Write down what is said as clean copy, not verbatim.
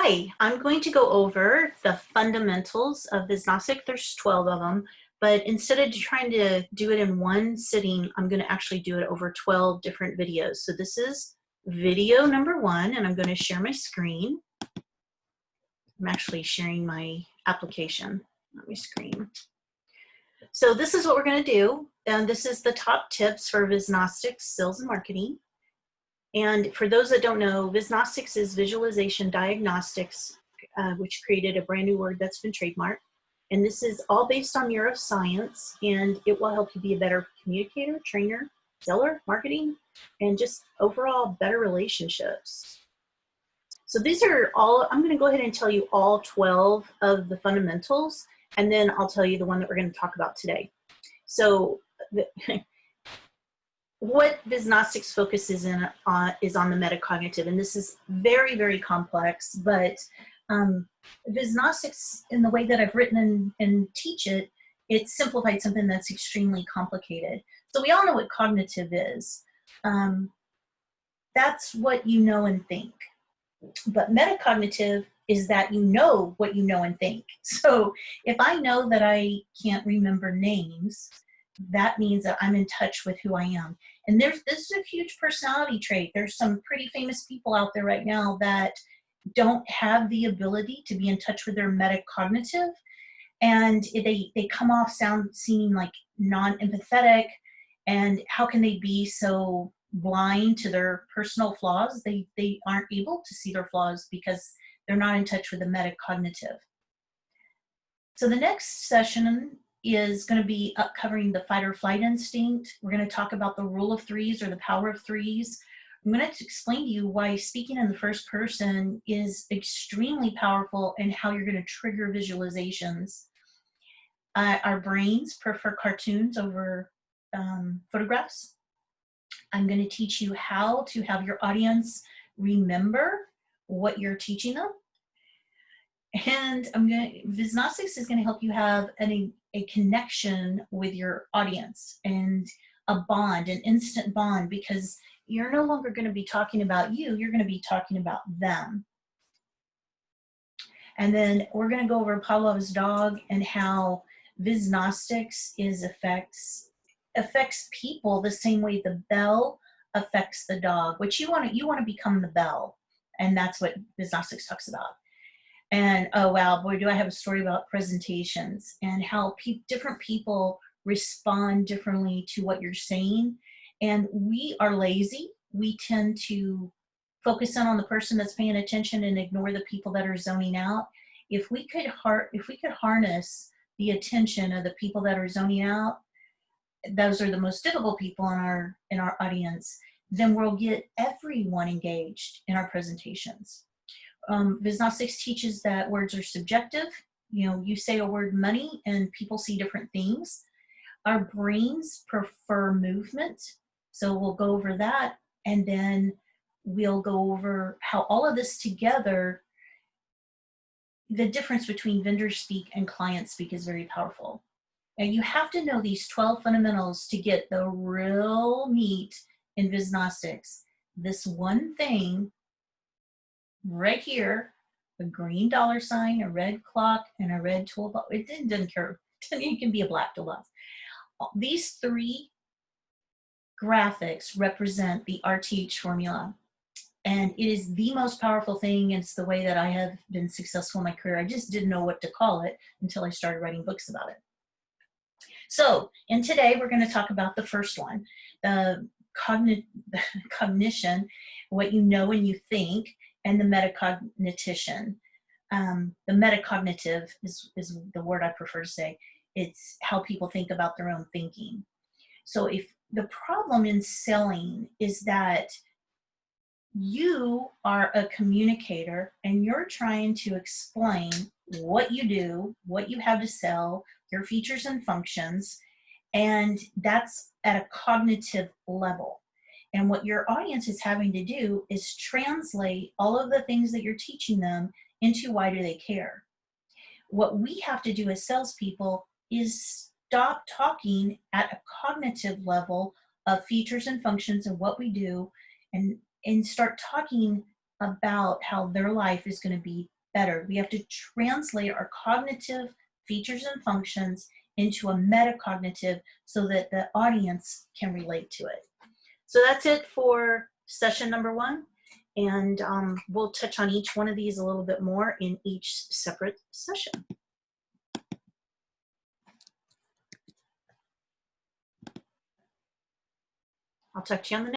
Hi, I'm going to go over the fundamentals of Visnostic. There's 12 of them, but instead of trying to do it in one sitting, I'm going to actually do it over 12 different videos. So this is video number 1, and I'm going to share my screen. I'm actually sharing my application, not my screen. So this is what we're going to do, and this is the top tips for Visnostic sales and marketing. And for those that don't know, Visnostics is visualization diagnostics, which created a brand new word that's been trademarked. And this is all based on neuroscience, and it will help you be a better communicator, trainer, seller, marketing, and just overall better relationships. So these are all, I'm going to go ahead and tell you all 12 of the fundamentals, and then I'll tell you the one that we're going to talk about today. So what Visnostics focuses on the metacognitive, and this is very, very complex, but Visnostics, in the way that I've written and teach it, it's simplified something that's extremely complicated. So we all know what cognitive is. That's what you know and think. But metacognitive is that you know what you know and think. So if I know that I can't remember names, that means that I'm in touch with who I am. And this is a huge personality trait. There's some pretty famous people out there right now that don't have the ability to be in touch with their metacognitive, and they come off seeming like non-empathetic. And how can they be so blind to their personal flaws? They aren't able to see their flaws because they're not in touch with the metacognitive. So the next session is going to be covering the fight or flight instinct. We're going to talk about the rule of threes or the power of threes. I'm going to explain to you why speaking in the first person is extremely powerful and how you're going to trigger visualizations. Our brains prefer cartoons over photographs. I'm going to teach you how to have your audience remember what you're teaching them. And Visnostics is going to help you have a connection with your audience and a bond, an instant bond, because you're no longer going to be talking about you, you're going to be talking about them. And then we're going to go over Pavlov's dog and how Visnostics affects people the same way the bell affects the dog, which you want to become the bell. And that's what Visnostics talks about. And oh wow, boy, do I have a story about presentations and how different people respond differently to what you're saying. And we are lazy. We tend to focus in on the person that's paying attention and ignore the people that are zoning out. If we could harness the attention of the people that are zoning out, those are the most difficult people in our audience, then we'll get everyone engaged in our presentations. Visnostics teaches that words are subjective. You know, you say a word money and people see different things. Our brains prefer movement. So we'll go over that, and then we'll go over how all of this together, the difference between vendor speak and client speak is very powerful. And you have to know these 12 fundamentals to get the real meat in Visnostics. This one thing right here, a green $sign, a red clock, and a red toolbox. It doesn't care. It can be a black toolbox. These 3 graphics represent the RTH formula. And it is the most powerful thing. It's the way that I have been successful in my career. I just didn't know what to call it until I started writing books about it. So, and today we're going to talk about the first one, the cognition, what you know and you think, and the metacognition. The metacognitive is the word I prefer to say. It's how people think about their own thinking. So if the problem in selling is that you are a communicator and you're trying to explain what you do, what you have to sell, your features and functions, and that's at a cognitive level. And what your audience is having to do is translate all of the things that you're teaching them into why do they care. What we have to do as salespeople is stop talking at a cognitive level of features and functions and what we do, and start talking about how their life is going to be better. We have to translate our cognitive features and functions into a metacognitive so that the audience can relate to it. So that's it for session number 1. And we'll touch on each one of these a little bit more in each separate session. I'll talk to you on the next.